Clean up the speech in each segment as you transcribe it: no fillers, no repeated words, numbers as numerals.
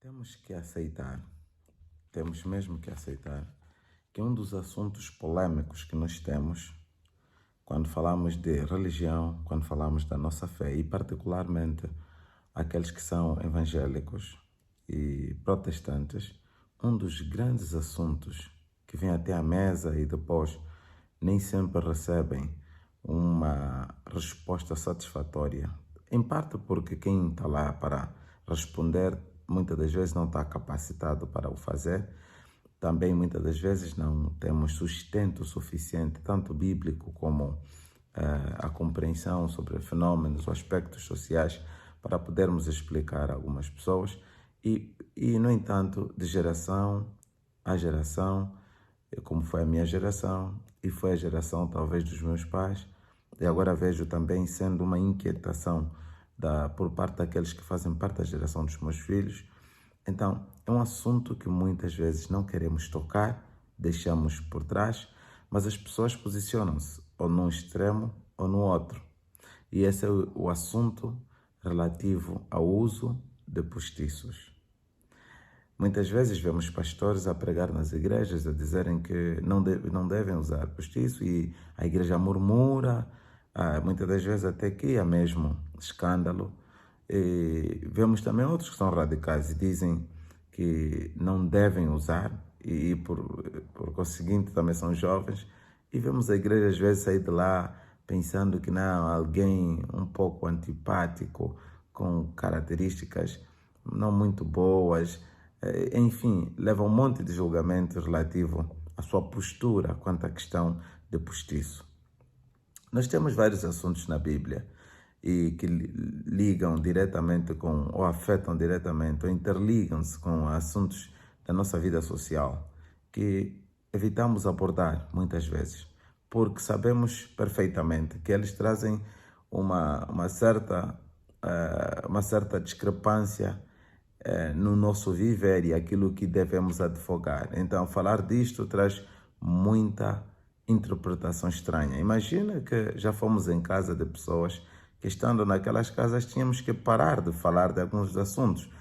Temos que aceitar, temos mesmo que aceitar que um dos assuntos polêmicos que nós temos quando falamos de religião, quando falamos da nossa fé e particularmente aqueles que são evangélicos e protestantes, um dos grandes assuntos que vem até à mesa e depois nem sempre recebem uma resposta satisfatória. Em parte porque quem está lá para responder muitas das vezes não está capacitado para o fazer. Também muitas das vezes não temos sustento suficiente, tanto bíblico como a compreensão sobre fenômenos ou aspectos sociais para podermos explicar a algumas pessoas. No entanto, de geração a geração, como foi a minha geração e foi a geração talvez dos meus pais, e agora vejo também sendo uma inquietação por parte daqueles que fazem parte da geração dos meus filhos. Então, é um assunto que muitas vezes não queremos tocar, deixamos por trás, mas as pessoas posicionam-se ou num extremo ou no outro. E esse é o assunto relativo ao uso de postiços. Muitas vezes vemos pastores a pregar nas igrejas, a dizerem que não devem usar postiço e a igreja murmura, muitas das vezes até cria mesmo escândalo. E vemos também outros que são radicais e dizem que não devem usar e por conseguinte também são jovens. E vemos a igreja às vezes sair de lá pensando que não, alguém um pouco antipático, com características não muito boas, enfim, leva um monte de julgamento relativo à sua postura quanto à questão de postiço. Nós temos vários assuntos na Bíblia e que ligam diretamente com, ou afetam diretamente, ou interligam-se com assuntos da nossa vida social, que evitamos abordar muitas vezes, porque sabemos perfeitamente que eles trazem uma certa discrepância no nosso viver e aquilo que devemos advogar. Então, falar disto traz muita interpretação estranha. Imagina que já fomos em casa de pessoas que, estando naquelas casas, tínhamos que parar de falar de alguns assuntos.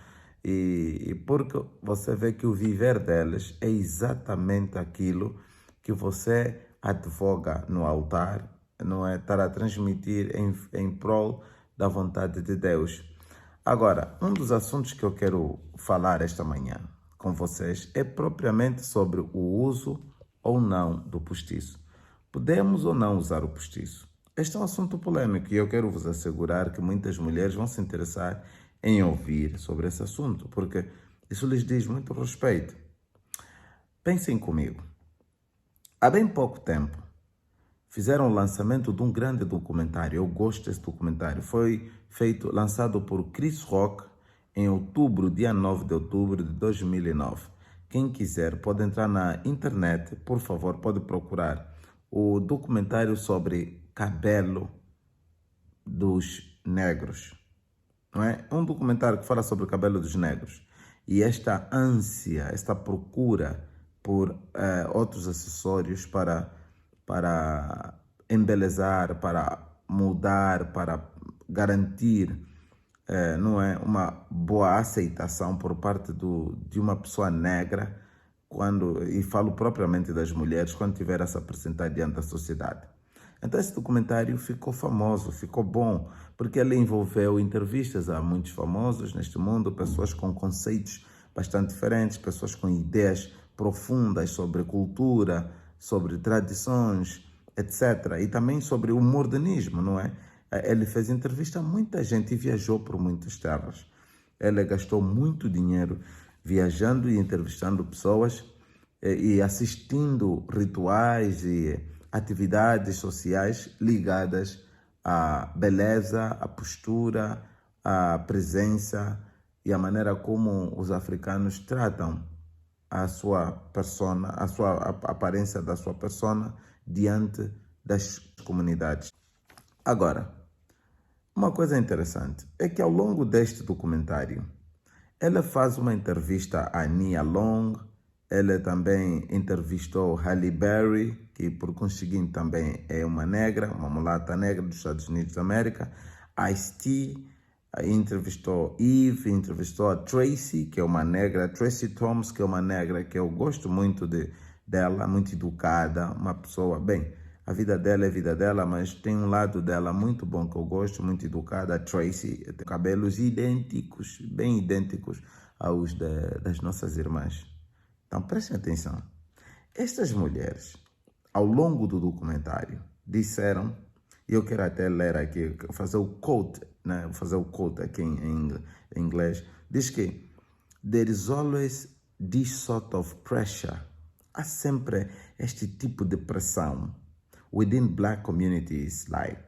E porque você vê que o viver deles é exatamente aquilo que você advoga no altar, não é? Estar a transmitir em prol da vontade de Deus. Agora, um dos assuntos que eu quero falar esta manhã com vocês é propriamente sobre o uso ou não do postiço. Podemos ou não usar o postiço? Este é um assunto polêmico e eu quero vos assegurar que muitas mulheres vão se interessar em ouvir sobre esse assunto, porque isso lhes diz muito respeito. Pensem comigo. Há bem pouco tempo, fizeram o lançamento de um grande documentário. Eu gosto desse documentário. Foi lançado por Chris Rock em outubro, dia 9 de outubro de 2009. Quem quiser pode entrar na internet, por favor, pode procurar o documentário sobre cabelo dos negros. Não é? É um documentário que fala sobre o cabelo dos negros. E esta ânsia, esta procura por outros acessórios para embelezar, para mudar, para garantir não é, uma boa aceitação por parte de uma pessoa negra, e falo propriamente das mulheres, quando tiver a se apresentar diante da sociedade. Então esse documentário ficou famoso, ficou bom, porque ele envolveu entrevistas a muitos famosos neste mundo, pessoas com conceitos bastante diferentes, pessoas com ideias profundas sobre cultura, sobre tradições, etc. E também sobre o modernismo, não é? Ele fez entrevista a muita gente e viajou por muitas terras. Ele gastou muito dinheiro viajando e entrevistando pessoas e assistindo rituais e atividades sociais ligadas à beleza, à postura, à presença e à maneira como os africanos tratam a sua persona, a sua aparência da sua persona diante das comunidades. Agora, uma coisa interessante é que ao longo deste documentário, ela faz uma entrevista a Nia Long, ela também entrevistou Halle Berry, que por conseguinte também é uma negra, uma mulata negra dos Estados Unidos da América, Ice-T, Aí entrevistou Eve, entrevistou a Tracy, que é uma negra, Tracy Thomas, que é uma negra que eu gosto muito dela, muito educada, uma pessoa, bem, a vida dela é a vida dela, mas tem um lado dela muito bom que eu gosto, muito educada. A Tracy tem cabelos idênticos, bem idênticos aos das nossas irmãs. Então prestem atenção. Estas mulheres, ao longo do documentário, disseram, e eu quero até ler aqui, fazer o quote, né? Vou fazer o quote aqui em inglês, diz que there is always this sort of pressure. Há sempre este tipo de pressão within black communities, like,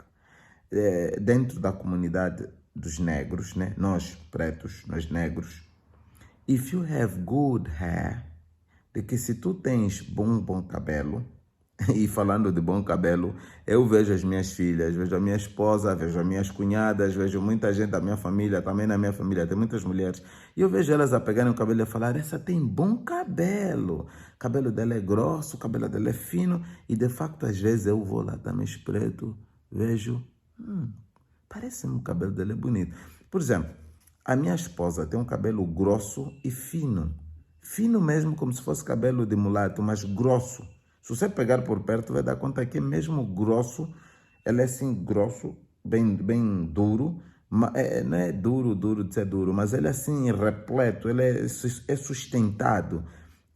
dentro da comunidade dos negros, né? Nós pretos, nós negros. If you have good hair, de que se tu tens bom cabelo, e falando de bom cabelo, eu vejo as minhas filhas, vejo a minha esposa, vejo as minhas cunhadas, vejo muita gente da minha família, também na minha família tem muitas mulheres, e eu vejo elas a pegarem o cabelo e a falar, essa tem bom cabelo, o cabelo dela é grosso, o cabelo dela é fino, e de facto às vezes eu vou lá também espreito, vejo, parece-me o cabelo dela é bonito. Por exemplo, a minha esposa tem um cabelo grosso e fino, fino mesmo como se fosse cabelo de mulato, mas grosso. Se você pegar por perto, vai dar conta que é mesmo grosso. Ele é assim grosso, bem duro. Não é duro de ser duro, mas ele é assim repleto, ele é sustentado,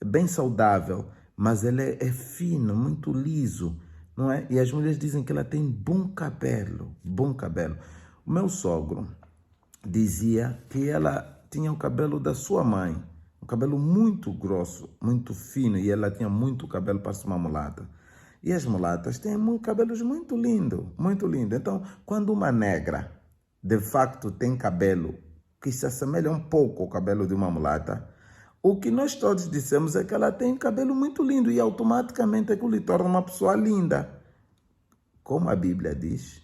bem saudável, mas ele é fino, muito liso, não é? E as mulheres dizem que ela tem bom cabelo, bom cabelo. O meu sogro dizia que ela tinha o cabelo da sua mãe, um cabelo muito grosso, muito fino, e ela tinha muito cabelo para ser uma mulata. E as mulatas têm cabelos muito lindos, muito lindo. Então, quando uma negra, de facto, tem cabelo que se assemelha um pouco ao cabelo de uma mulata, o que nós todos dissemos é que ela tem cabelo muito lindo e automaticamente aquilo lhe torna uma pessoa linda. Como a Bíblia diz,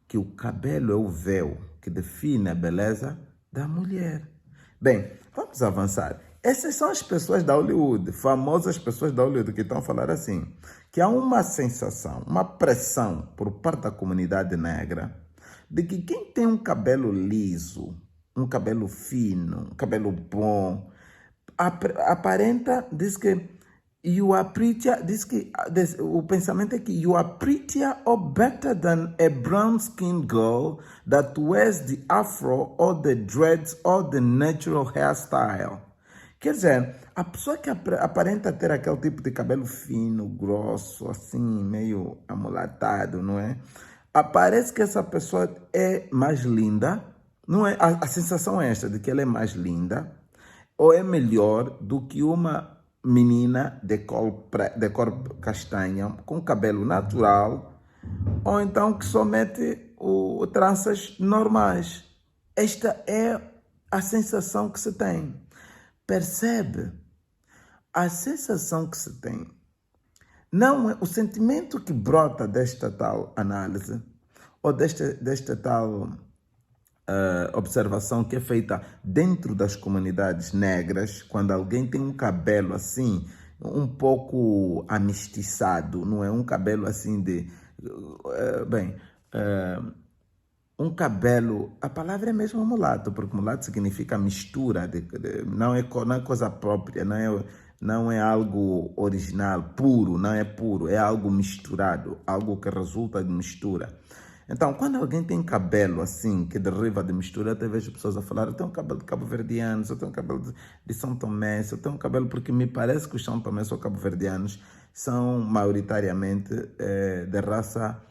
que o cabelo é o véu que define a beleza da mulher. Bem, vamos avançar. Essas são as pessoas da Hollywood, famosas pessoas da Hollywood que estão a falar assim, que há uma sensação, uma pressão por parte da comunidade negra de que quem tem um cabelo liso, um cabelo fino, um cabelo bom, aparenta, diz que you are prettier, diz que o pensamento é que you are prettier or better than a brown-skinned girl that wears the afro or the dreads or the natural hairstyle. Quer dizer, a pessoa que aparenta ter aquele tipo de cabelo fino, grosso, assim, meio amulatado, não é? Parece que essa pessoa é mais linda, não é? A sensação é esta, de que ela é mais linda, ou é melhor do que uma menina de cor castanha, com cabelo natural, ou então que só mete tranças normais. Esta é a sensação que se tem. Percebe? A sensação que se tem. Não é o sentimento que brota desta tal análise, ou desta tal observação que é feita dentro das comunidades negras, quando alguém tem um cabelo assim, um pouco amistiçado, não é? Um cabelo assim um cabelo, a palavra é mesmo mulato, porque mulato significa mistura, não é coisa própria, não é algo original, puro, não é puro, é algo misturado, algo que resulta de mistura. Então, quando alguém tem cabelo assim, que deriva de mistura, até vejo pessoas a falar, eu tenho um cabelo de cabo-verdianos, eu tenho um cabelo de São Tomé, eu tenho um cabelo, porque me parece que os São Tomé ou cabo-verdianos são maioritariamente de raça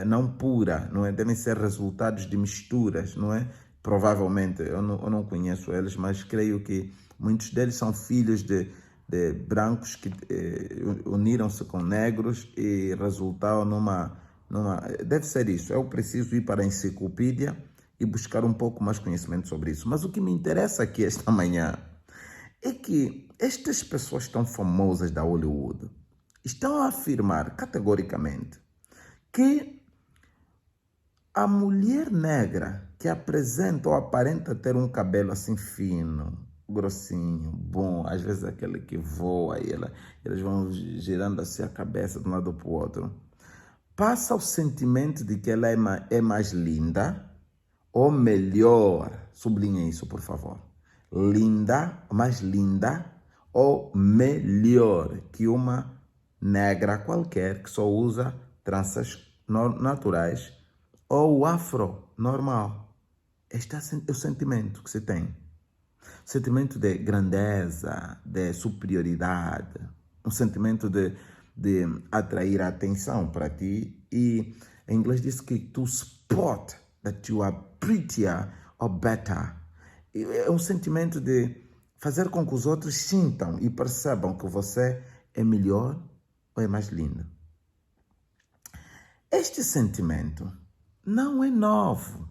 não pura, não é? Devem ser resultados de misturas, não é? Provavelmente, eu não conheço eles, mas creio que muitos deles são filhos de brancos que uniram-se com negros e resultaram deve ser isso. Eu preciso ir para a enciclopédia e buscar um pouco mais conhecimento sobre isso. Mas o que me interessa aqui esta manhã é que estas pessoas tão famosas da Hollywood estão a afirmar categoricamente que a mulher negra que apresenta ou aparenta ter um cabelo assim fino, grossinho, bom, às vezes aquele que voa e eles vão girando assim a cabeça de um lado para o outro, passa o sentimento de que ela é mais linda ou melhor, sublinhe isso, por favor. Linda, mais linda ou melhor que uma negra qualquer que só usa tranças naturais ou afro normal. Este é o sentimento que se tem. Sentimento de grandeza, de superioridade, um sentimento de atrair a atenção para ti. E em inglês diz que to spot that you are prettier or better. É um sentimento de fazer com que os outros sintam e percebam que você é melhor ou é mais lindo. Este sentimento não é novo.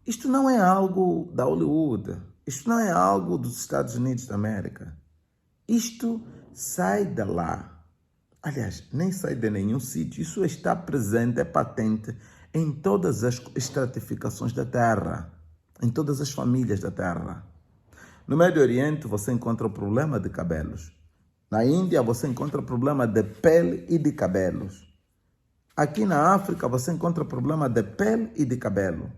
Isto não é algo da Hollywood. Isto não é algo dos Estados Unidos da América. Isto sai de lá. Aliás, nem sai de nenhum sítio. Isso está presente, é patente em todas as estratificações da Terra, em todas as famílias da Terra. No Médio Oriente, você encontra o problema de cabelos. Na Índia, você encontra o problema de pele e de cabelos. Aqui na África, você encontra o problema de pele e de cabelo.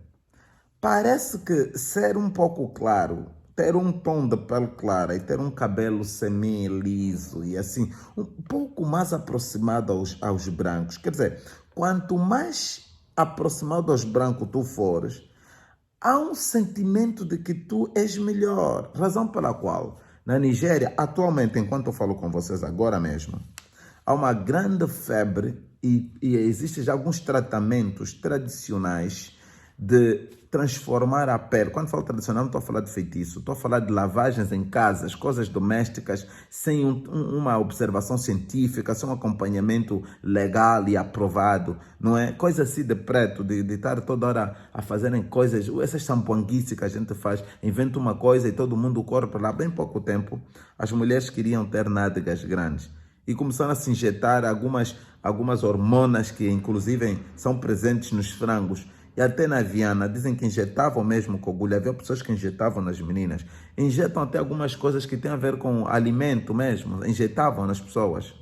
Parece que ser um pouco claro, ter um tom de pele clara e ter um cabelo semi-liso e assim, um pouco mais aproximado aos brancos. Quer dizer, quanto mais aproximado aos brancos tu fores, há um sentimento de que tu és melhor. Razão pela qual, na Nigéria, atualmente, enquanto eu falo com vocês agora mesmo, há uma grande febre e existem já alguns tratamentos tradicionais de transformar a pele. Quando falo tradicional, não estou a falar de feitiço, estou a falar de lavagens em casas, coisas domésticas, sem uma observação científica, sem um acompanhamento legal e aprovado, não é? Coisa assim de preto, de estar toda hora a fazerem coisas, essas sampanguices que a gente faz, inventa uma coisa e todo mundo corre para lá. Bem pouco tempo, as mulheres queriam ter nádegas grandes e começaram a se injetar algumas hormonas que inclusive são presentes nos frangos. E até na Viana, dizem que injetavam mesmo com agulha. Havia pessoas que injetavam nas meninas. Injetam até algumas coisas que têm a ver com alimento mesmo. Injetavam nas pessoas.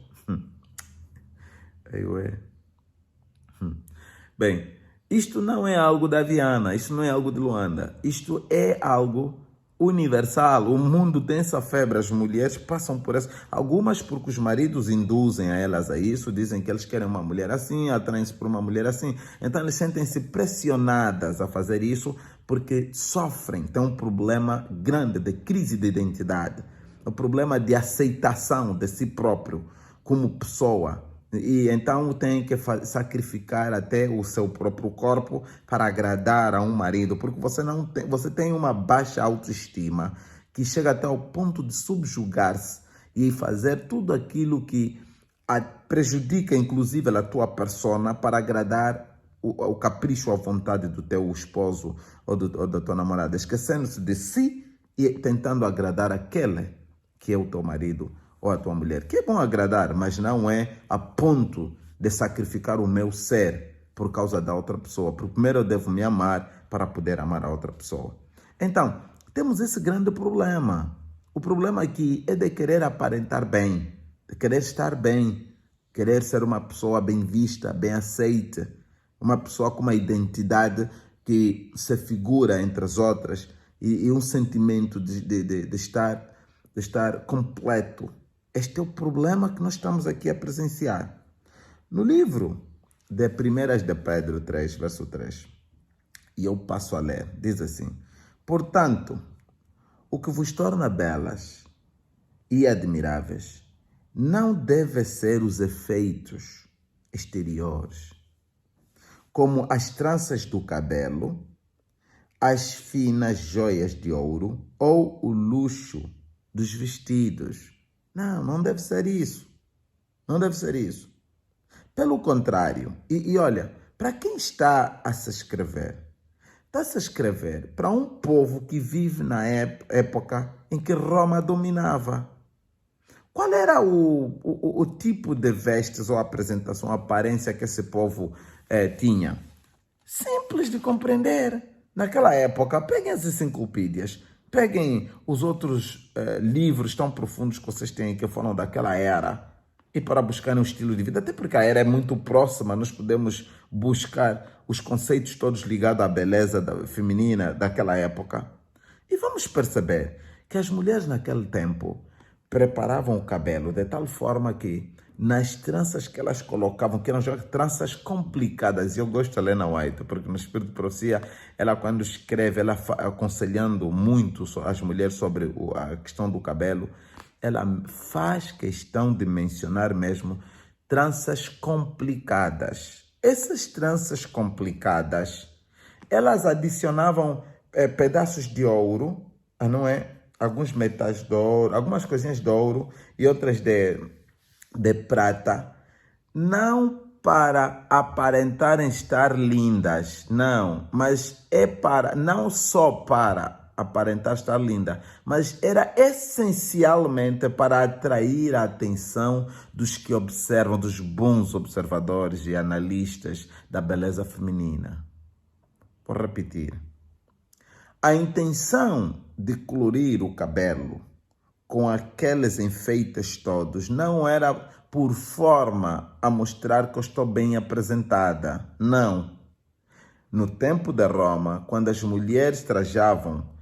Bem, isto não é algo da Viana. Isto não é algo de Luanda. Isto é algo universal. O mundo tem essa febre. As mulheres passam por isso. Algumas porque os maridos induzem a elas a isso. Dizem que eles querem uma mulher assim, atraem-se por uma mulher assim. Então eles sentem-se pressionadas a fazer isso porque sofrem. Tem um problema grande de crise de identidade. Um problema de aceitação de si próprio como pessoa. E então tem que sacrificar até o seu próprio corpo para agradar a um marido, porque você tem uma baixa autoestima que chega até ao ponto de subjugar-se e fazer tudo aquilo que prejudica inclusive a tua persona para agradar o capricho, a vontade do teu esposo ou da tua namorada, esquecendo-se de si e tentando agradar aquele que é o teu marido ou a tua mulher, que é bom agradar, mas não é a ponto de sacrificar o meu ser por causa da outra pessoa. Porque primeiro eu devo me amar para poder amar a outra pessoa. Então, temos esse grande problema. O problema aqui é de querer aparentar bem, de querer estar bem, querer ser uma pessoa bem vista, bem aceita, uma pessoa com uma identidade que se figura entre as outras e um sentimento de estar completo. Este é o problema que nós estamos aqui a presenciar. No livro de 1 de Pedro 3, verso 3, e eu passo a ler, diz assim: portanto, o que vos torna belas e admiráveis não deve ser os efeitos exteriores, como as tranças do cabelo, as finas joias de ouro ou o luxo dos vestidos. Não deve ser isso. Não deve ser isso. Pelo contrário, e olha, para quem está a se escrever? Está-se a escrever para um povo que vive na época em que Roma dominava. Qual era o tipo de vestes ou apresentação, aparência que esse povo tinha? Simples de compreender. Naquela época, peguem as enciclopédias, peguem os outros livros tão profundos que vocês têm que foram daquela era e para buscar um estilo de vida, até porque a era é muito próxima, nós podemos buscar os conceitos todos ligados à beleza feminina daquela época. E vamos perceber que as mulheres naquele tempo preparavam o cabelo de tal forma que nas tranças que elas colocavam, que eram já tranças complicadas, e eu gosto de Helena White, porque no Espírito de Profecia, ela quando escreve, ela aconselhando muito as mulheres sobre a questão do cabelo, ela faz questão de mencionar mesmo tranças complicadas. Essas tranças complicadas, elas adicionavam pedaços de ouro, não é? Alguns metais de ouro, algumas coisinhas de ouro e outras de prata, não para aparentarem estar lindas, não, mas não só para aparentar estar linda, mas era essencialmente para atrair a atenção dos que observam, dos bons observadores e analistas da beleza feminina. Vou repetir. A intenção de colorir o cabelo com aqueles enfeites todos não era por forma a mostrar que eu estou bem apresentada. Não. No tempo de Roma, quando as mulheres trajavam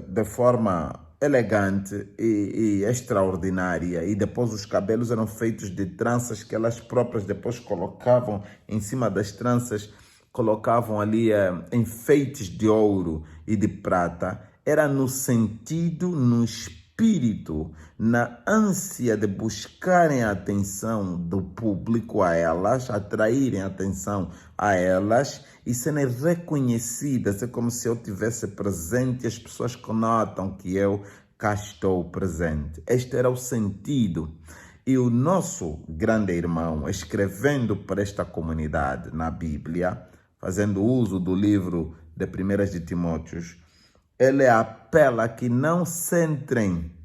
de forma elegante e extraordinária, e depois os cabelos eram feitos de tranças que elas próprias depois colocavam em cima das tranças, colocavam ali enfeites de ouro e de prata, era no sentido, no espírito, na ânsia de buscarem a atenção do público a elas, atraírem a atenção a elas e serem reconhecidas. É como se eu tivesse presente e as pessoas notam que eu cá estou presente. Este era o sentido. E o nosso grande irmão, escrevendo para esta comunidade na Bíblia, fazendo uso do livro de 1 de Timóteos, ele apela que não centrem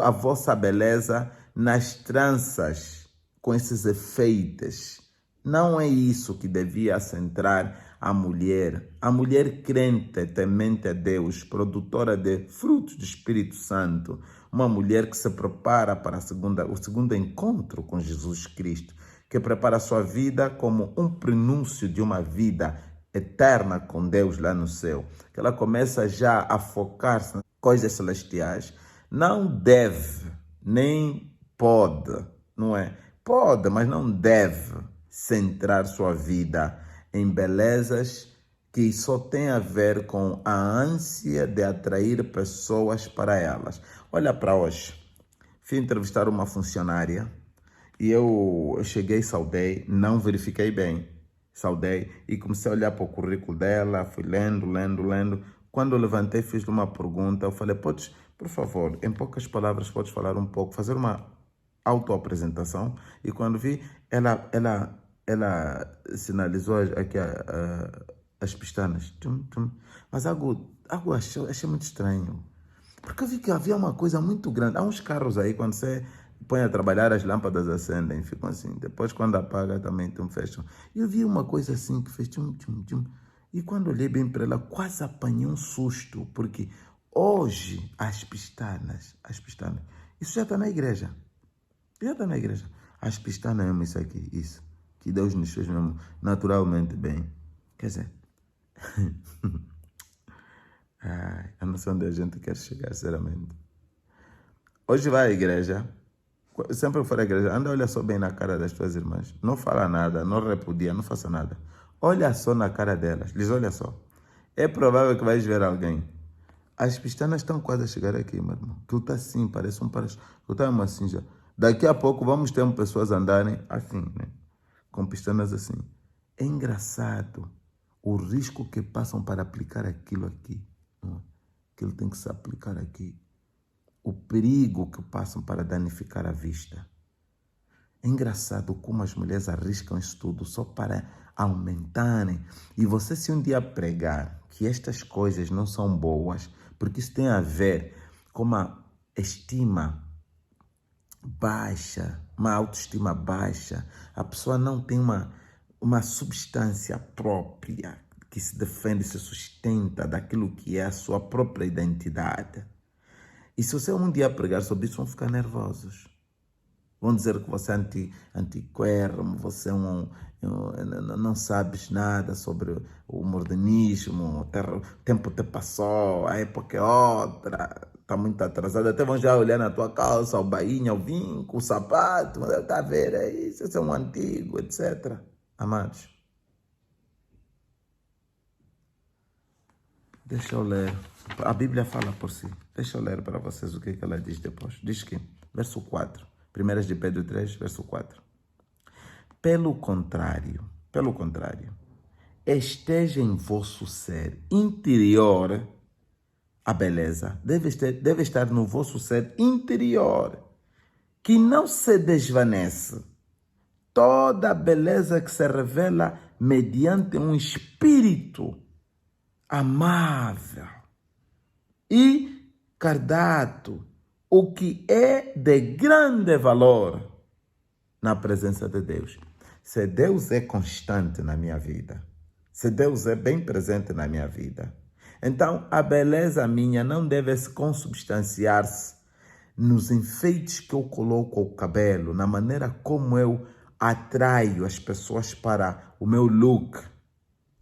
a vossa beleza nas tranças com esses efeitos. Não é isso que devia centrar a mulher. A mulher crente, temente a Deus, produtora de frutos do Espírito Santo, uma mulher que se prepara para o segundo encontro com Jesus Cristo, que prepara a sua vida como um prenúncio de uma vida eterna com Deus lá no céu, que ela começa já a focar-se nas coisas celestiais, não deve, nem pode, não é? Pode, mas não deve centrar sua vida em belezas que só tem a ver com a ânsia de atrair pessoas para elas. Olha para hoje, fui entrevistar uma funcionária e eu cheguei, saudei, não verifiquei bem. Saudei e comecei a olhar para o currículo dela, fui lendo. Quando eu levantei, fiz uma pergunta, eu falei, podes, por favor, em poucas palavras, podes falar um pouco, fazer uma autoapresentação? E quando vi, ela sinalizou aqui as pestanas. Mas algo achei muito estranho. Porque eu vi que havia uma coisa muito grande. Há uns carros aí, quando você põe a trabalhar, as lâmpadas acendem, ficam assim. Depois, quando apaga, também fecham. E eu vi uma coisa assim, que fez tchum. E quando olhei bem para ela, quase apanhei um susto. Porque hoje, as pestanas, isso já está na igreja. Já está na igreja. As pestanas mesmo, isso aqui, isso. Que Deus nos fez mesmo naturalmente bem. Quer dizer... eu não sei onde a gente quer chegar, sinceramente. Hoje vai à igreja, sempre que for à igreja, anda, olha só bem na cara das tuas irmãs. Não fala nada, não repudia, não faça nada. Olha só na cara delas, diz, olha só. É provável que vais ver alguém. As pestanas estão quase a chegar aqui, meu irmão. Que está assim, parece um paraço. Que está assim já. Daqui a pouco vamos ter pessoas andarem assim, né? Com pestanas assim. É engraçado o risco que passam para aplicar aquilo aqui. Aquilo tem que se aplicar aqui. O perigo que passam para danificar a vista. É engraçado como as mulheres arriscam isso tudo só para aumentarem. E você, se um dia pregar que estas coisas não são boas, porque isso tem a ver com uma estima baixa, uma autoestima baixa, a pessoa não tem uma substância própria que se defende, se sustenta daquilo que é a sua própria identidade. E se você um dia pregar sobre isso, vão ficar nervosos. Vão dizer que você é antiquérrimo, você não sabes nada sobre o modernismo, o tempo te passou, a época é outra, está muito atrasado. Até vão já olhar na tua calça, o bainha, o vinco, o sapato, está a ver, é isso, esse é um antigo, etc. Amados, deixa eu ler. A Bíblia fala por si. Deixa eu ler para vocês o que ela diz depois. Diz que, verso 4, 1 de Pedro 3, verso 4. Pelo contrário, esteja em vosso ser interior a beleza. Deve estar no vosso ser interior, que não se desvanece. Toda a beleza que se revela mediante um espírito amável e cardato, o que é de grande valor na presença de Deus. Se Deus é constante na minha vida, se Deus é bem presente na minha vida, então a beleza minha não deve se consubstanciar-se nos enfeites que eu coloco ao cabelo, na maneira como eu atraio as pessoas para o meu look,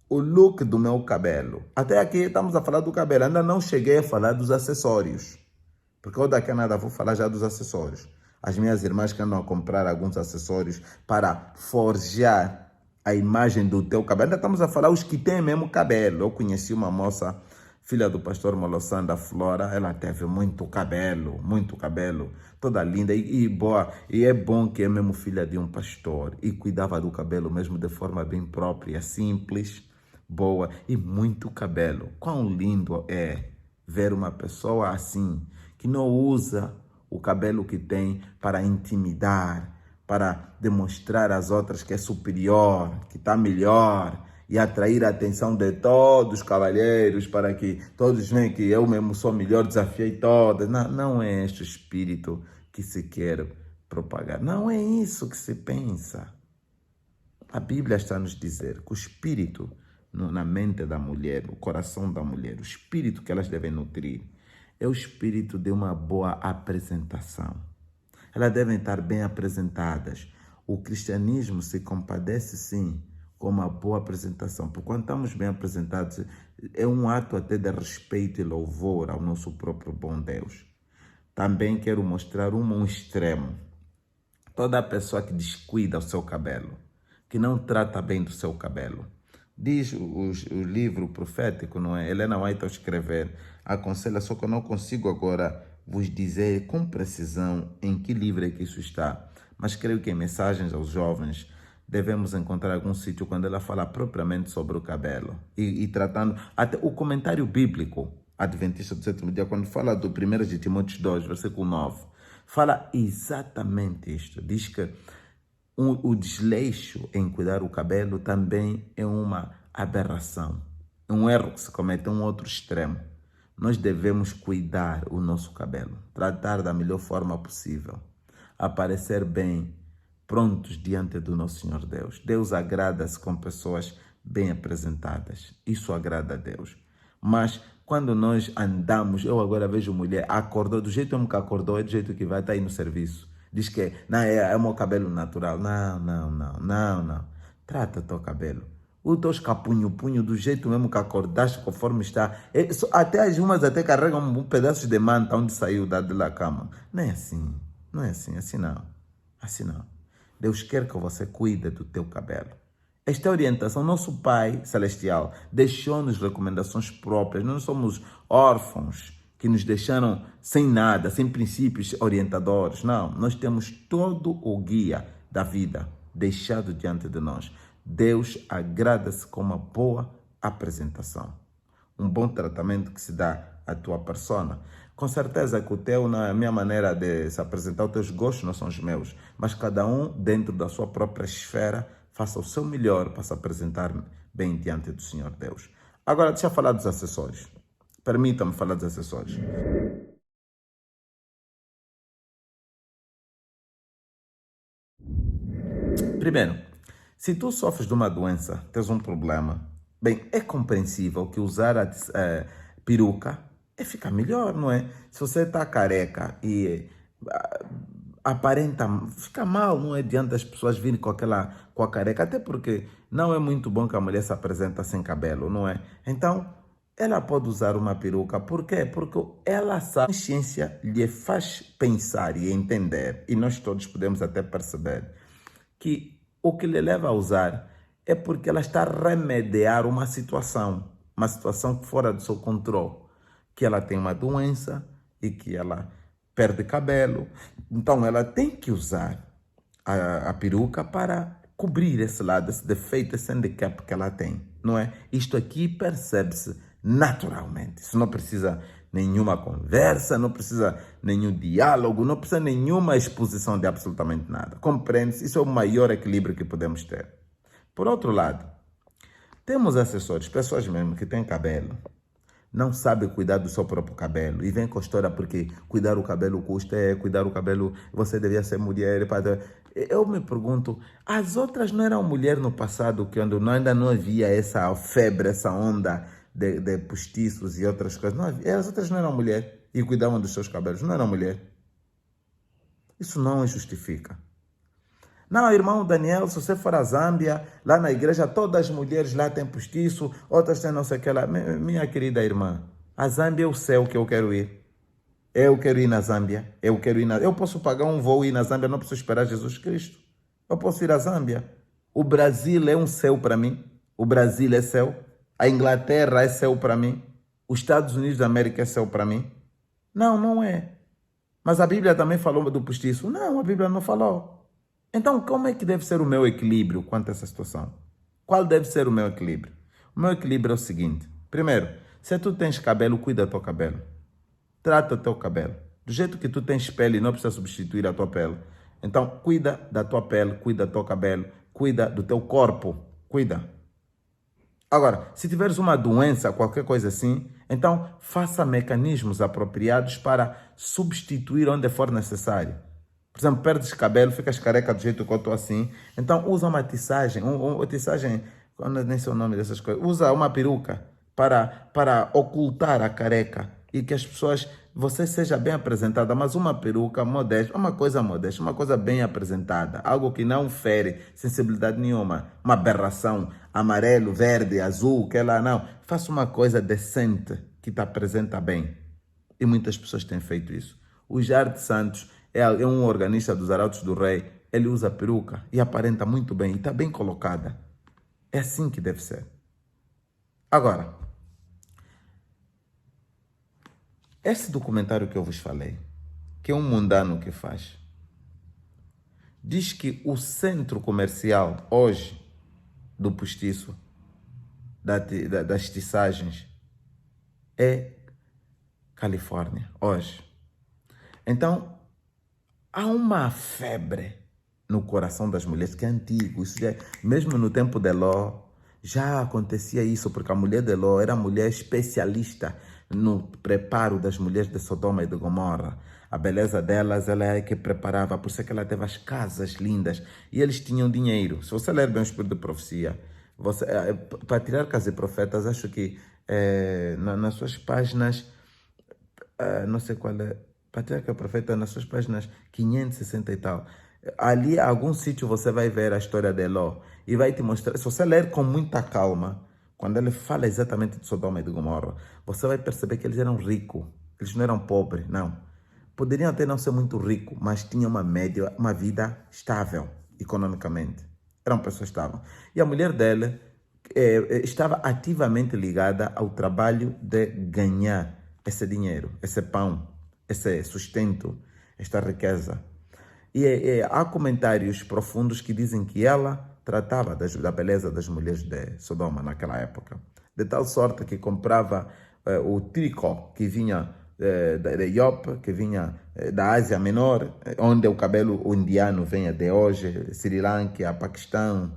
o look do meu cabelo. Até aqui estamos a falar do cabelo, ainda não cheguei a falar dos acessórios, porque eu daqui a nada vou falar já dos acessórios. As minhas irmãs que andam a comprar alguns acessórios para forjar a imagem do teu cabelo. Ainda estamos a falar os que têm mesmo cabelo. Eu conheci uma moça, filha do pastor Molossanda Flora, ela teve muito cabelo, toda linda e boa. E é bom que é mesmo filha de um pastor e cuidava do cabelo mesmo de forma bem própria, simples, boa e muito cabelo. Quão lindo é ver uma pessoa assim, que não usa o cabelo que tem para intimidar, para demonstrar às outras que é superior, que está melhor e atrair a atenção de todos os cavalheiros para que todos vejam que eu mesmo sou melhor, desafiei todas. Não, não é este o espírito que se quer propagar. Não é isso que se pensa. A Bíblia está a nos dizer que o espírito na mente da mulher, o coração da mulher, o espírito que elas devem nutrir, é o espírito de uma boa apresentação. Elas devem estar bem apresentadas. O cristianismo se compadece, sim, com uma boa apresentação. Porque quando estamos bem apresentados, é um ato até de respeito e louvor ao nosso próprio bom Deus. Também quero mostrar um extremo. Toda pessoa que descuida o seu cabelo, que não trata bem do seu cabelo. Diz o livro profético, não é? Helena White, ao escrever, aconselha, só que eu não consigo agora vos dizer com precisão em que livro é que isso está. Mas creio que em Mensagens aos Jovens devemos encontrar algum sítio quando ela fala propriamente sobre o cabelo. E tratando, até o comentário bíblico adventista do sétimo dia, quando fala do 1 de Timóteo 2, versículo 9, fala exatamente isto. Diz que o desleixo em cuidar o cabelo também é uma aberração. É um erro que se comete, um outro extremo. Nós devemos cuidar o nosso cabelo, tratar da melhor forma possível, aparecer bem, prontos diante do nosso Senhor Deus. Deus agrada-se com pessoas bem apresentadas. Isso agrada a Deus. Mas quando nós andamos, eu agora vejo mulher, acordou, do jeito que acordou, é do jeito que vai estar aí no serviço. Diz que não, é o meu cabelo natural. Não. Trata o teu cabelo. O teu escapunho-punho do jeito mesmo que acordaste, conforme está. Até as umas até carregam um pedaço de manta onde saiu da cama. Não é assim. Assim não. Deus quer que você cuide do teu cabelo. Esta orientação, nosso Pai Celestial deixou-nos recomendações próprias. Nós somos órfãos que nos deixaram sem nada, sem princípios orientadores. Não, nós temos todo o guia da vida deixado diante de nós. Deus agrada-se com uma boa apresentação, um bom tratamento que se dá à tua persona. Com certeza que a minha maneira de se apresentar, os teus gostos não são os meus, mas cada um dentro da sua própria esfera faça o seu melhor para se apresentar bem diante do Senhor Deus. Agora, deixa eu falar dos acessórios. Permita-me falar dos acessórios. Primeiro, se tu sofres de uma doença, tens um problema, bem, é compreensível que usar a peruca ficar melhor, não é? Se você está careca e aparenta, fica mal, não é? Diante das pessoas virem com a careca, até porque não é muito bom que a mulher se apresenta sem cabelo, não é? Então, ela pode usar uma peruca, por quê? Porque ela sabe, a consciência lhe faz pensar e entender, e nós todos podemos até perceber, que o que lhe leva a usar é porque ela está a remediar uma situação fora do seu controle, que ela tem uma doença e que ela perde cabelo. Então ela tem que usar a peruca para cobrir esse lado, esse defeito, esse handicap que ela tem, não é? Isto aqui percebe-se naturalmente. Isso não precisa nenhuma conversa, não precisa nenhum diálogo, não precisa nenhuma exposição de absolutamente nada. Compreende-se? Isso é o maior equilíbrio que podemos ter. Por outro lado, temos assessores, pessoas mesmo que têm cabelo, não sabem cuidar do seu próprio cabelo e vem com a história porque cuidar o cabelo custa, cuidar o cabelo, você devia ser mulher. Eu me pergunto, as outras não eram mulheres no passado, quando ainda não havia essa febre, essa onda de postiços e outras coisas? Não havia, as outras não eram mulheres e cuidavam dos seus cabelos, não eram mulheres. Isso não justifica. Não, irmão Daniel, se você for à Zâmbia, lá na igreja, todas as mulheres lá têm postiço, outras têm não sei o que lá. Minha querida irmã, a Zâmbia é o céu que eu quero ir. Eu quero ir na Zâmbia. Eu posso pagar um voo e ir na Zâmbia, não preciso esperar Jesus Cristo. Eu posso ir à Zâmbia. O Brasil é um céu para mim. O Brasil é céu. A Inglaterra é céu para mim. Os Estados Unidos da América é céu para mim. Não, não é. Mas a Bíblia também falou do postiço. Não, a Bíblia não falou. Então, como é que deve ser o meu equilíbrio quanto a essa situação? Qual deve ser o meu equilíbrio? O meu equilíbrio é o seguinte. Primeiro, se tu tens cabelo, cuida do teu cabelo. Trata o teu cabelo. Do jeito que tu tens pele e não precisa substituir a tua pele. Então, cuida da tua pele, cuida do teu cabelo, cuida do teu corpo. Cuida. Agora, se tiveres uma doença, qualquer coisa assim, então faça mecanismos apropriados para substituir onde for necessário. Por exemplo, perdes cabelo, ficas careca do jeito que eu estou assim. Então, usa uma tiçagem. Tiçagem, nem sei o nome dessas coisas. Usa uma peruca para ocultar a careca e que as pessoas, você seja bem apresentada, mas uma peruca modesta, uma coisa bem apresentada. Algo que não fere sensibilidade nenhuma. Uma aberração, amarelo, verde, azul, que lá não. Faça uma coisa decente que te apresenta bem. E muitas pessoas têm feito isso. O Jair de Santos é um organista dos Arautos do Rei. Ele usa peruca e aparenta muito bem. E está bem colocada. É assim que deve ser. Agora, esse documentário que eu vos falei, que é um mundano que faz, diz que o centro comercial hoje do postiço, das tiçagens, é Califórnia, hoje. Então, há uma febre no coração das mulheres, que é antigo. Isso já, mesmo no tempo de Ló, já acontecia isso, porque a mulher de Ló era mulher especialista no preparo das mulheres de Sodoma e de Gomorra. A beleza delas, ela é que preparava, por isso é que ela teve as casas lindas. E eles tinham dinheiro. Se você ler bem o Espírito de Profecia, para tirar Casas e Profetas, acho que nas suas páginas, não sei qual é, Patriarca Profeta, nas suas páginas 560 e tal, ali, a algum sítio, você vai ver a história de Ló e vai te mostrar. Se você ler com muita calma, quando ele fala exatamente de Sodoma e de Gomorra, você vai perceber que eles eram ricos, eles não eram pobres, não. Poderiam até não ser muito ricos, mas tinham uma vida estável economicamente. Eram pessoas estáveis. E a mulher dele estava ativamente ligada ao trabalho de ganhar esse dinheiro, esse pão, esse sustento, esta riqueza. E há comentários profundos que dizem que ela tratava da beleza das mulheres de Sodoma naquela época. De tal sorte que comprava o tricô que vinha de Iope, que vinha da Ásia Menor, onde o cabelo indiano vem até hoje, Sri Lanka, Paquistão,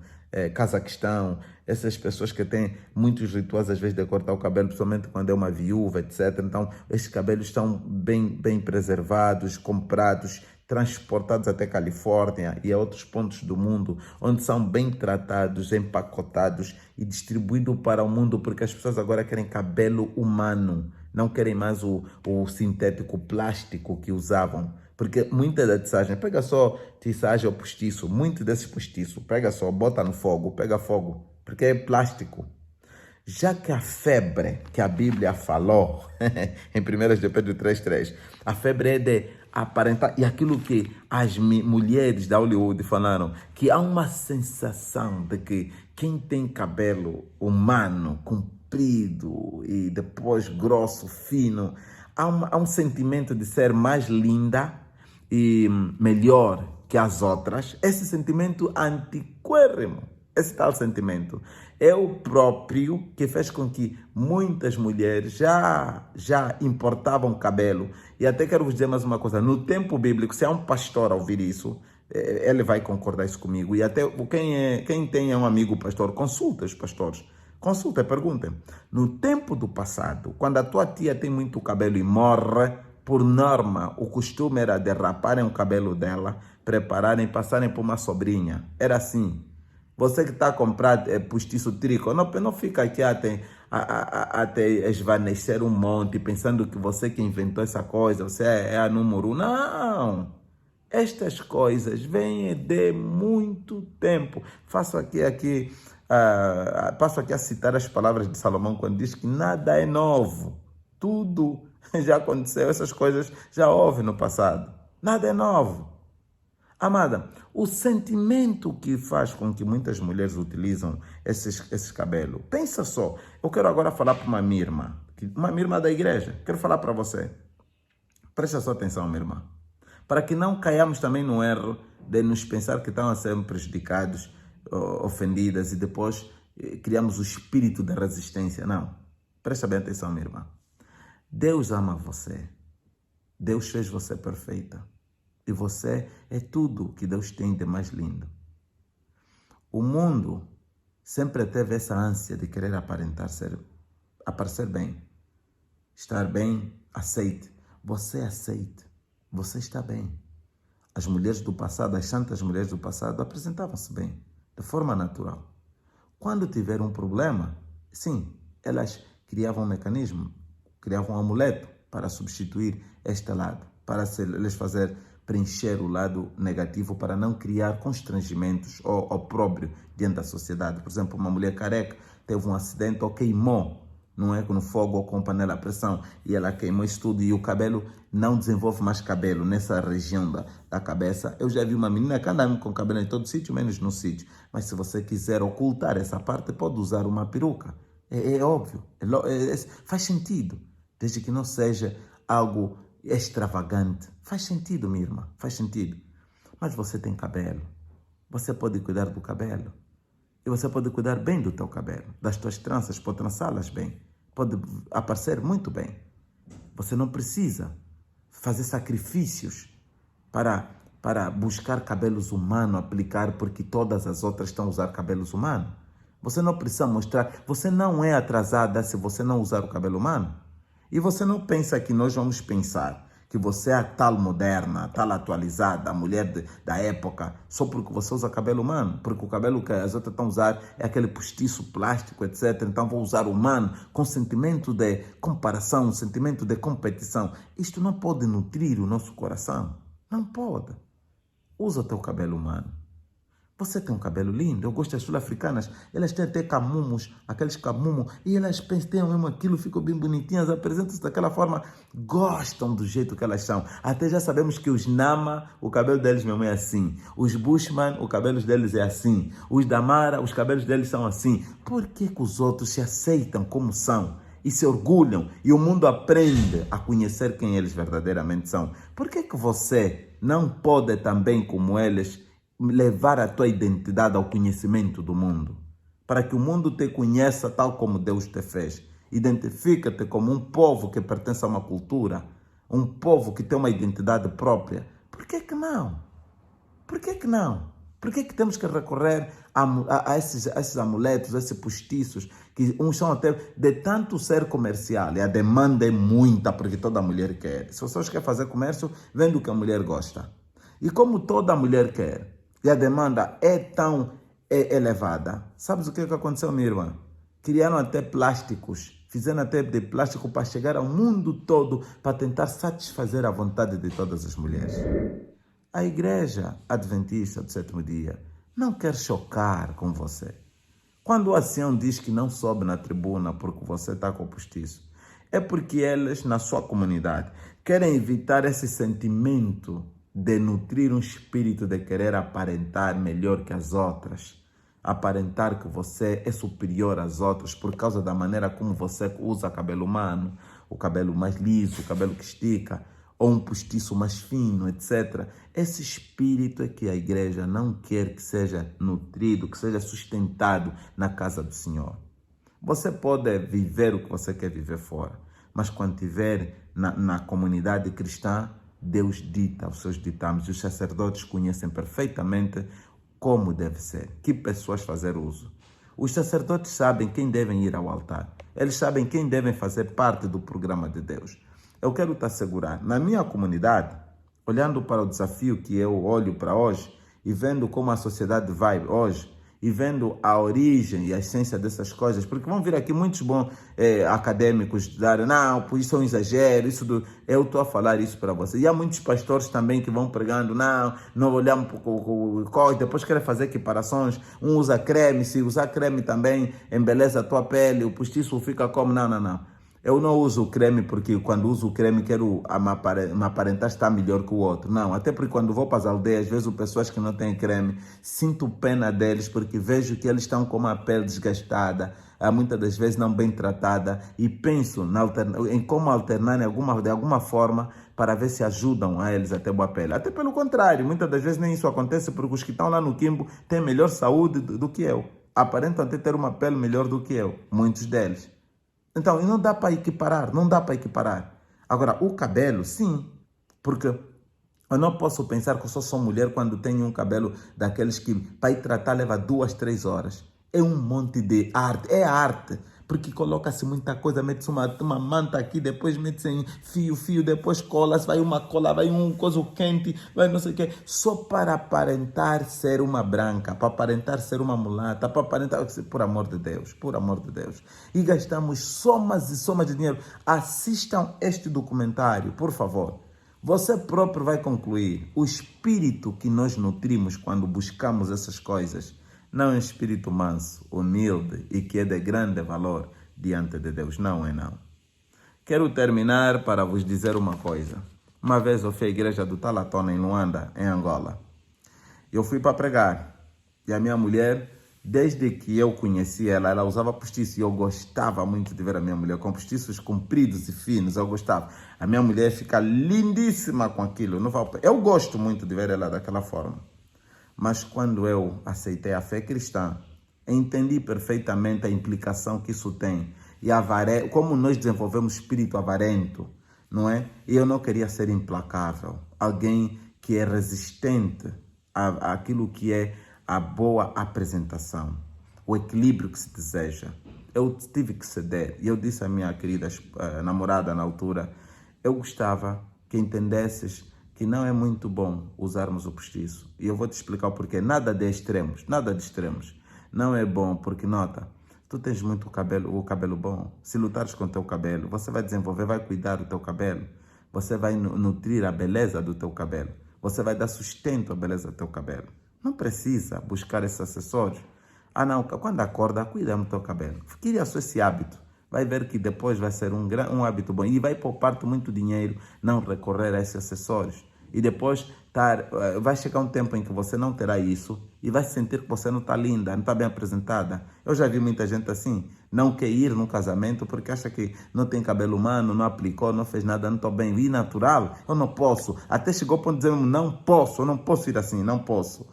Cazaquistão, essas pessoas que têm muitos rituais às vezes de cortar o cabelo, principalmente quando é uma viúva, etc. Então, esses cabelos estão bem preservados, comprados, transportados até Califórnia e a outros pontos do mundo, onde são bem tratados, empacotados e distribuídos para o mundo, porque as pessoas agora querem cabelo humano, não querem mais o sintético plástico que usavam Porque muita da tiçagem, pega só tiçagem ou postiço, muito desses postiços, pega só, bota no fogo, pega fogo, porque é plástico. Já que a febre que a Bíblia falou, em 1 de Pedro 3,3, a febre é de aparentar, e aquilo que as mulheres da Hollywood falaram, que há uma sensação de que quem tem cabelo humano, comprido e depois grosso, fino, há um sentimento de ser mais linda e melhor que as outras. Esse sentimento antiquérrimo, esse tal sentimento, é o próprio que fez com que muitas mulheres já importavam cabelo. E até quero vos dizer mais uma coisa, no tempo bíblico, se há um pastor a ouvir isso, ele vai concordar isso comigo. E até quem tem um amigo pastor, consulta os pastores. Consulta e perguntem. No tempo do passado, quando a tua tia tem muito cabelo e morre, por norma, o costume era derraparem o cabelo dela, prepararem, passarem por uma sobrinha. Era assim. Você que está a comprar postiço trico, não fica aqui até esvanecer um monte, pensando que você que inventou essa coisa, você é a número 1. Não! Estas coisas vêm de muito tempo. Passo aqui a citar as palavras de Salomão quando diz que nada é novo. Tudo já aconteceu, essas coisas já houve no passado. Nada é novo. Amada, o sentimento que faz com que muitas mulheres utilizam esses cabelos. Pensa só, eu quero agora falar para uma minha irmã da igreja. Quero falar para você. Presta só atenção, minha irmã. Para que não caiamos também no erro de nos pensar que estão a ser prejudicados, ofendidas e depois criamos o espírito da resistência. Não. Presta bem atenção, minha irmã. Deus ama você. Deus fez você perfeita. E você é tudo que Deus tem de mais lindo. O mundo sempre teve essa ânsia de querer aparecer bem, estar bem, aceite. Você aceite, você está bem. As mulheres do passado, as santas mulheres do passado, apresentavam-se bem, de forma natural. Quando tiveram um problema, sim, elas criavam um mecanismo, criavam um amuleto para substituir este lado, para lhes fazer preencher o lado negativo, para não criar constrangimentos ou opróbrio diante da sociedade. Por exemplo, uma mulher careca teve um acidente ou queimou, não é, com fogo ou com panela a pressão, e ela queimou isso tudo e o cabelo não desenvolve mais cabelo nessa região da cabeça. Eu já vi uma menina que anda com cabelo em todo sítio, menos no sítio. Mas se você quiser ocultar essa parte, pode usar uma peruca. É óbvio, faz sentido, desde que não seja algo extravagante. Faz sentido, minha irmã, faz sentido. Mas você tem cabelo, você pode cuidar do cabelo. E você pode cuidar bem do teu cabelo, das tuas tranças, pode trançá-las bem, pode aparecer muito bem. Você não precisa fazer sacrifícios para buscar cabelos humanos, aplicar, porque todas as outras estão a usar cabelos humanos. Você não precisa mostrar, você não é atrasada se você não usar o cabelo humano. E você não pensa que nós vamos pensar que você é a tal moderna, tal atualizada, a mulher da época, só porque você usa cabelo humano, porque o cabelo que as outras estão a usar é aquele postiço plástico, etc. Então vou usar o humano com sentimento de comparação, sentimento de competição. Isto não pode nutrir o nosso coração. Não pode. Usa o teu cabelo humano. Você tem um cabelo lindo, eu gosto das sul-africanas, elas têm até camumos, aqueles camumos, e elas têm mesmo aquilo, ficam bem bonitinhas, apresentam-se daquela forma, gostam do jeito que elas são. Até já sabemos que os Nama, o cabelo deles mesmo é assim, os Bushman, o cabelo deles é assim, os Damara, os cabelos deles são assim. Por que os outros se aceitam como são e se orgulham e o mundo aprende a conhecer quem eles verdadeiramente são? Por que você não pode também, como eles, levar a tua identidade ao conhecimento do mundo, para que o mundo te conheça tal como Deus te fez? Identifica-te como um povo que pertence a uma cultura, um povo que tem uma identidade própria. Por que não? Por que não? Por que temos que recorrer a esses amuletos, a esses postiços, que uns são até de tanto ser comercial, e a demanda é muita, porque toda mulher quer. Se você quer fazer comércio, vende o que a mulher gosta. E como toda mulher quer, e a demanda é tão elevada, sabes o que aconteceu, minha irmã? Criaram até plásticos Fizeram até de plástico para chegar ao mundo todo, para tentar satisfazer a vontade de todas as mulheres. A igreja adventista do sétimo dia não quer chocar com você. Quando o ancião diz que não sobe na tribuna porque você está com o postiço, é porque eles, na sua comunidade, querem evitar esse sentimento de nutrir um espírito de querer aparentar melhor que as outras. Aparentar que você é superior às outras por causa da maneira como você usa cabelo humano, o cabelo mais liso, o cabelo que estica, ou um postiço mais fino, etc. Esse espírito é que a igreja não quer que seja nutrido, que seja sustentado na casa do Senhor. Você pode viver o que você quer viver fora, mas quando estiver na comunidade cristã, Deus dita os seus ditames e os sacerdotes conhecem perfeitamente como deve ser, que pessoas fazer uso. Os sacerdotes sabem quem devem ir ao altar, eles sabem quem devem fazer parte do programa de Deus. Eu quero te assegurar, na minha comunidade, olhando para o desafio que eu olho para hoje e vendo como a sociedade vai hoje, e vendo a origem e a essência dessas coisas, porque vão vir aqui muitos bons acadêmicos darem, não, pois isso é um exagero, eu estou a falar isso para você. E há muitos pastores também que vão pregando, não olhamos para o código, depois querem fazer equiparações, um usa creme, se usar creme também embeleza a tua pele, o postiço fica como, não. Eu não uso creme porque quando uso o creme quero me aparentar estar melhor que o outro. Não, até porque quando vou para as aldeias, vejo pessoas que não têm creme, sinto pena deles porque vejo que eles estão com uma pele desgastada, muitas das vezes não bem tratada, e penso em como alternar de alguma forma para ver se ajudam a eles a ter boa pele. Até pelo contrário, muitas das vezes nem isso acontece porque os que estão lá no Quimbo têm melhor saúde do que eu. Aparentam até ter uma pele melhor do que eu, muitos deles. Então, não dá para equiparar, Agora, o cabelo, sim, porque eu não posso pensar que eu só sou mulher quando tenho um cabelo daqueles que para ir tratar leva 2, 3 horas. É um monte de arte, é arte, porque coloca-se muita coisa, mete-se uma manta aqui, depois mete-se em fio, depois cola-se, vai uma cola, vai um coisa quente, vai não sei o quê, só para aparentar ser uma branca, para aparentar ser uma mulata, para aparentar, por amor de Deus. E gastamos somas e somas de dinheiro. Assistam este documentário, por favor. Você próprio vai concluir, o espírito que nós nutrimos quando buscamos essas coisas não é um espírito manso, humilde e que é de grande valor diante de Deus. Não. Quero terminar para vos dizer uma coisa. Uma vez eu fui à igreja do Talatona em Luanda, em Angola. Eu fui para pregar e a minha mulher, desde que eu conheci ela usava postiço e eu gostava muito de ver a minha mulher com postiços compridos e finos, eu gostava. A minha mulher fica lindíssima com aquilo. Eu gosto muito de ver ela daquela forma. Mas quando eu aceitei a fé cristã, entendi perfeitamente a implicação que isso tem. E como nós desenvolvemos espírito avarento, não é? E eu não queria ser implacável. Alguém que é resistente àquilo que é a boa apresentação. O equilíbrio que se deseja. Eu tive que ceder. E eu disse à minha querida namorada na altura, eu gostava que entendesses que não é muito bom usarmos o postiço. E eu vou te explicar o porquê. Nada de extremos. Não é bom porque, nota, tu tens muito o cabelo bom. Se lutares com o teu cabelo, você vai desenvolver, vai cuidar do teu cabelo. Você vai nutrir a beleza do teu cabelo. Você vai dar sustento à beleza do teu cabelo. Não precisa buscar esses acessórios. Não, quando acorda, cuida do teu cabelo. Cria só esse hábito. Vai ver que depois vai ser um hábito bom. E vai poupar-te muito dinheiro não recorrer a esses acessórios. E depois vai chegar um tempo em que você não terá isso e vai sentir que você não está linda, não está bem apresentada. Eu já vi muita gente assim, não quer ir no casamento porque acha que não tem cabelo humano, não aplicou, não fez nada, não estou bem. E natural, eu não posso. Até chegou ao ponto de dizer, eu não posso ir assim, não posso.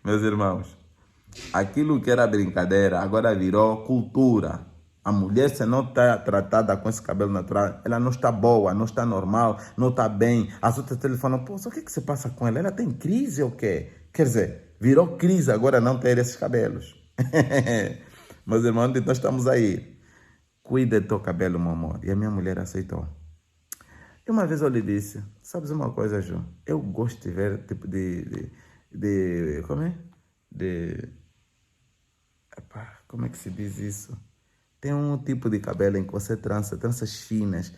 Meus irmãos, aquilo que era brincadeira agora virou cultura. A mulher, se não está tratada com esse cabelo natural, ela não está boa, não está normal, não está bem. As outras telefonam, o que se passa com ela? Ela tem crise ou quê? Quer dizer, virou crise agora não ter esses cabelos. Meus irmãos, nós estamos aí. Cuida do teu cabelo, meu amor. E a minha mulher aceitou. E uma vez eu lhe disse, sabes uma coisa, Ju? Eu gosto de ver tipo como é? Epá, como é que se diz isso? Tem um tipo de cabelo em que você tranças finas.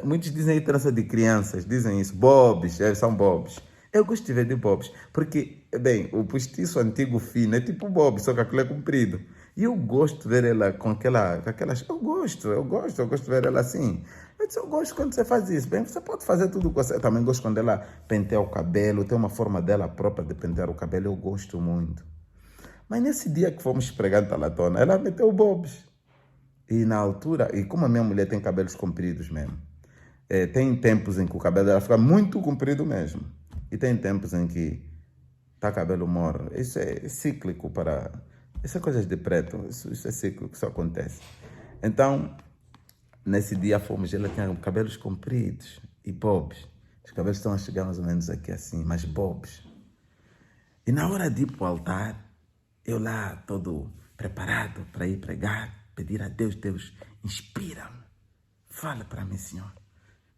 Muitos dizem aí trança de crianças, dizem isso. Bobs, são bobs. Eu gosto de ver de bobs, porque, bem, o postiço antigo fino é tipo bob, só que aquilo é comprido. E eu gosto de ver ela com aquelas. Eu gosto de ver ela assim. Eu gosto quando você faz isso. Bem, você pode fazer tudo com você. Eu também gosto quando ela penteia o cabelo, tem uma forma dela própria de pentear o cabelo, eu gosto muito. Mas nesse dia que fomos pregar em Talatona, ela meteu bobs. E na altura, e como a minha mulher tem cabelos compridos mesmo, tem tempos em que o cabelo dela fica muito comprido mesmo. E tem tempos em que tá cabelo morre. Isso é cíclico para... Isso é coisas de preto, isso é cíclico, isso acontece. Então, nesse dia fomos, ela tinha cabelos compridos e bobs. Os cabelos estão a chegar mais ou menos aqui assim, mas bobs. E na hora de ir para o altar, eu lá todo preparado para ir pregar, pedir a Deus, Deus, inspira-me. Fala para mim, Senhor.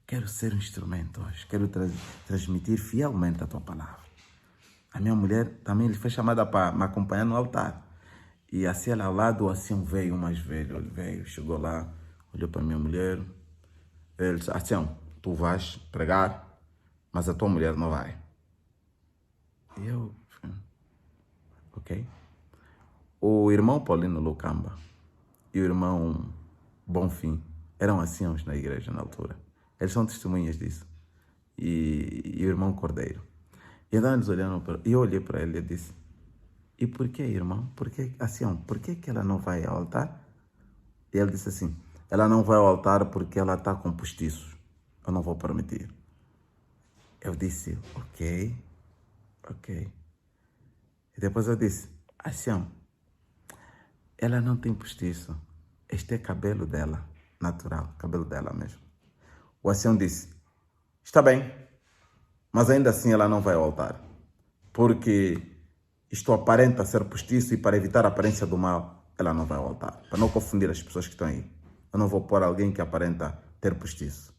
Quero ser um instrumento hoje. Quero transmitir fielmente a tua palavra. A minha mulher também foi chamada para me acompanhar no altar. E assim ela ao lado, assim veio, o mais velho, ele veio, chegou lá, olhou para a minha mulher. Ele disse, assim, tu vais pregar, mas a tua mulher não vai. E eu, ok. O irmão Paulino Lucamba e o irmão Bonfim eram anciãos na igreja na altura. Eles são testemunhas disso. E o irmão Cordeiro. E então eles olharam para... E eu olhei para ele e disse, e por que, irmão? Por que, ancião, por que ela não vai ao altar? E ele disse assim, ela não vai ao altar porque ela está com postiços. Eu não vou permitir. Eu disse, ok. E depois eu disse, ancião, ela não tem postiço. Este é cabelo dela, natural, cabelo dela mesmo. O ancião disse, está bem, mas ainda assim ela não vai ao altar. Porque isto aparenta ser postiço e para evitar a aparência do mal, ela não vai ao altar. Para não confundir as pessoas que estão aí. Eu não vou pôr alguém que aparenta ter postiço.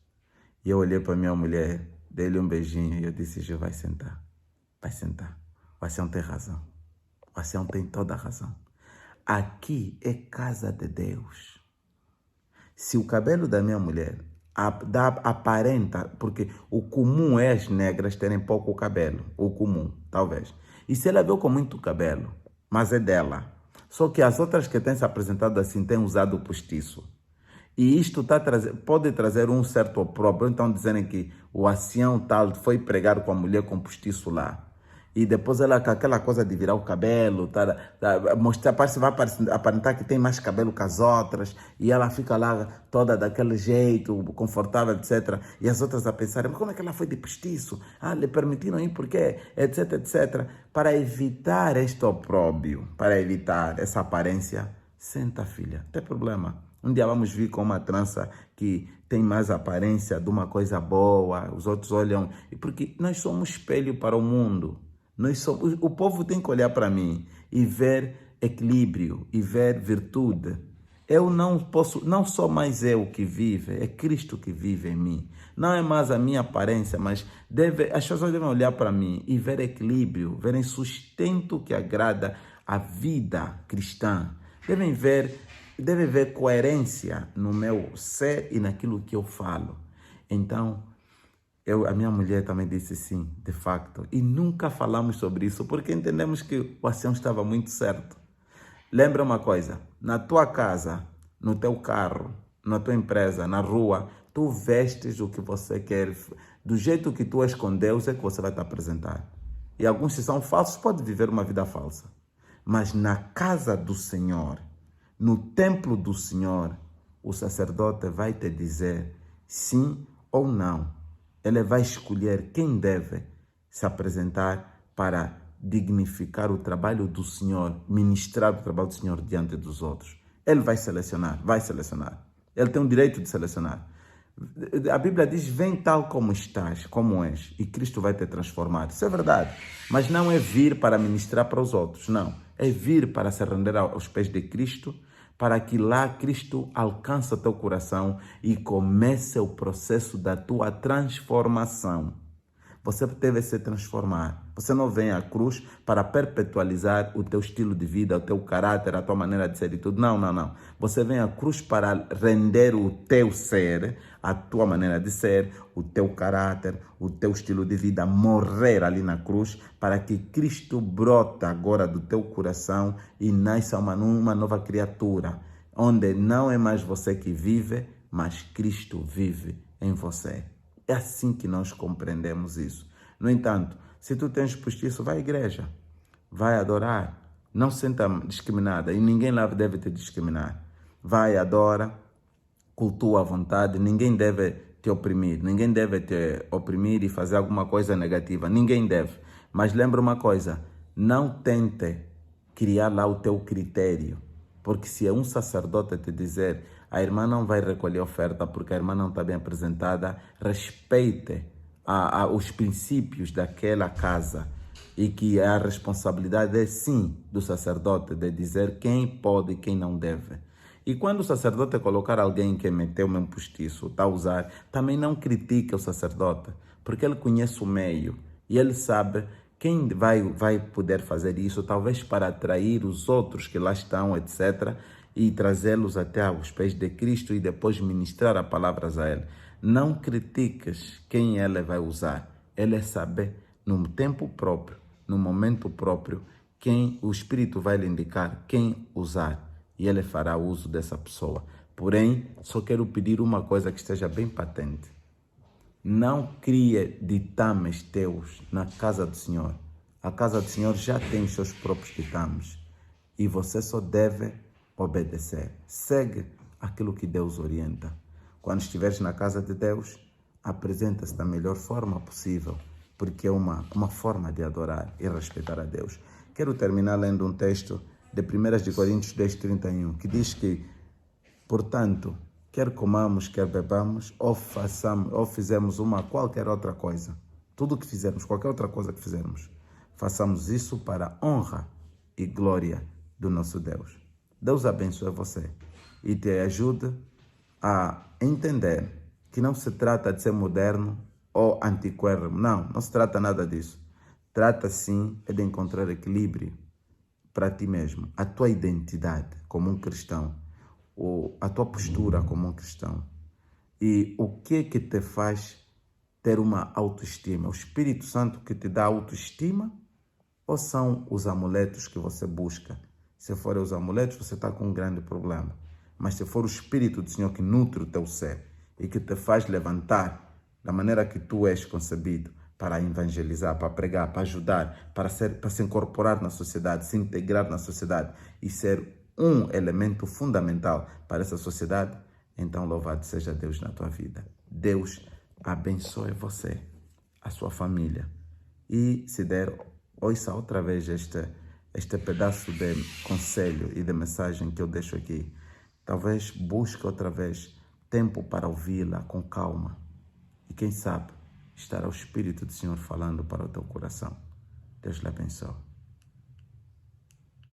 E eu olhei para a minha mulher, dei-lhe um beijinho e eu disse, Gil, vai sentar. Vai sentar. O ancião tem razão. O ancião tem toda a razão. Aqui é casa de Deus. Se o cabelo da minha mulher aparenta, porque o comum é as negras terem pouco cabelo, o comum, talvez. E se ela veio com muito cabelo, mas é dela. Só que as outras que têm se apresentado assim têm usado o postiço. E isto pode trazer um certo opróbrio. Então dizerem que o ancião tal foi pregar com a mulher com postiço lá. E depois ela com aquela coisa de virar o cabelo, mostrar, vai aparentar que tem mais cabelo que as outras, e ela fica lá toda daquele jeito, confortável, etc. E as outras a pensarem, mas como é que ela foi de postiço? Lhe permitiram ir porque, etc, etc. Para evitar este opróbrio, para evitar essa aparência, senta, filha, não tem problema. Um dia vamos vir com uma trança que tem mais aparência de uma coisa boa, os outros olham, porque nós somos espelho para o mundo. O povo tem que olhar para mim e ver equilíbrio e ver virtude. Eu não sou mais eu que vive, é Cristo que vive em mim. Não é mais a minha aparência, mas as pessoas devem olhar para mim e ver equilíbrio, verem sustento que agrada a vida cristã. Devem ver coerência no meu ser e naquilo que eu falo. Então, a minha mulher também disse sim, de facto. E nunca falamos sobre isso, porque entendemos que o ancião estava muito certo. Lembra uma coisa, na tua casa, no teu carro, na tua empresa, na rua, tu vestes o que você quer. Do jeito que tu és com Deus é que você vai te apresentar. E alguns, se são falsos, podem viver uma vida falsa. Mas na casa do Senhor, no templo do Senhor, o sacerdote vai te dizer sim ou não. Ele vai escolher quem deve se apresentar para dignificar o trabalho do Senhor, ministrar o trabalho do Senhor diante dos outros. Ele vai selecionar. Ele tem o direito de selecionar. A Bíblia diz, vem tal como estás, como és, e Cristo vai te transformar. Isso é verdade. Mas não é vir para ministrar para os outros, não. É vir para se render aos pés de Cristo, para que lá Cristo alcance o teu coração e comece o processo da tua transformação. Você deve se transformar. Você não vem à cruz para perpetualizar o teu estilo de vida, o teu caráter, a tua maneira de ser e tudo. Não, não, não. Você vem à cruz para render o teu ser, a tua maneira de ser, o teu caráter, o teu estilo de vida, morrer ali na cruz para que Cristo brota agora do teu coração e nasça uma nova criatura, onde não é mais você que vive, mas Cristo vive em você. É assim que nós compreendemos isso. No entanto, se tu tens postiço, vai à igreja, vai adorar, não se senta discriminada e ninguém lá deve te discriminar. Vai, adora, cultua à vontade, ninguém deve te oprimir, ninguém deve te oprimir e fazer alguma coisa negativa, ninguém deve. Mas lembra uma coisa, não tente criar lá o teu critério, porque se é um sacerdote te dizer a irmã não vai recolher oferta porque a irmã não está bem apresentada, respeite os princípios daquela casa e que a responsabilidade é sim do sacerdote de dizer quem pode e quem não deve. E quando o sacerdote colocar alguém que meteu mesmo postiço, está a usar, também não critique o sacerdote, porque ele conhece o meio e ele sabe quem vai poder fazer isso, talvez para atrair os outros que lá estão, etc., e trazê-los até aos pés de Cristo e depois ministrar as palavras a ele. Não critiques quem ele vai usar. Ele é saber, no tempo próprio, no momento próprio, quem o Espírito vai lhe indicar, quem usar. E ele fará uso dessa pessoa. Porém, só quero pedir uma coisa que esteja bem patente. Não crie ditames teus na casa do Senhor. A casa do Senhor já tem os seus próprios ditames. E você só deve obedecer. Segue aquilo que Deus orienta. Quando estiveres na casa de Deus, apresenta-se da melhor forma possível, porque é uma forma de adorar e respeitar a Deus. Quero terminar lendo um texto de 1 Coríntios 10:31, que diz que, portanto, quer comamos, quer bebamos, ou fizemos qualquer outra coisa, tudo que fizermos, qualquer outra coisa que fizermos, façamos isso para a honra e glória do nosso Deus. Deus abençoe você e te ajude a entender que não se trata de ser moderno ou antiquérrimo. Não se trata nada disso. Trata sim de encontrar equilíbrio para ti mesmo, a tua identidade como um cristão, ou a tua postura como um cristão. E o que te faz ter uma autoestima? O Espírito Santo que te dá autoestima ou são os amuletos que você busca? Se forem os amuletos, você está com um grande problema. Mas se for o Espírito do Senhor que nutre o teu ser e que te faz levantar da maneira que tu és concebido para evangelizar, para pregar, para ajudar, para se incorporar na sociedade, se integrar na sociedade e ser um elemento fundamental para essa sociedade, então louvado seja Deus na tua vida. Deus abençoe você, a sua família. E se der, ouça outra vez este pedaço de conselho e de mensagem que eu deixo aqui. Talvez busque outra vez tempo para ouvi-la com calma. E quem sabe estará o Espírito do Senhor falando para o teu coração. Deus lhe abençoe.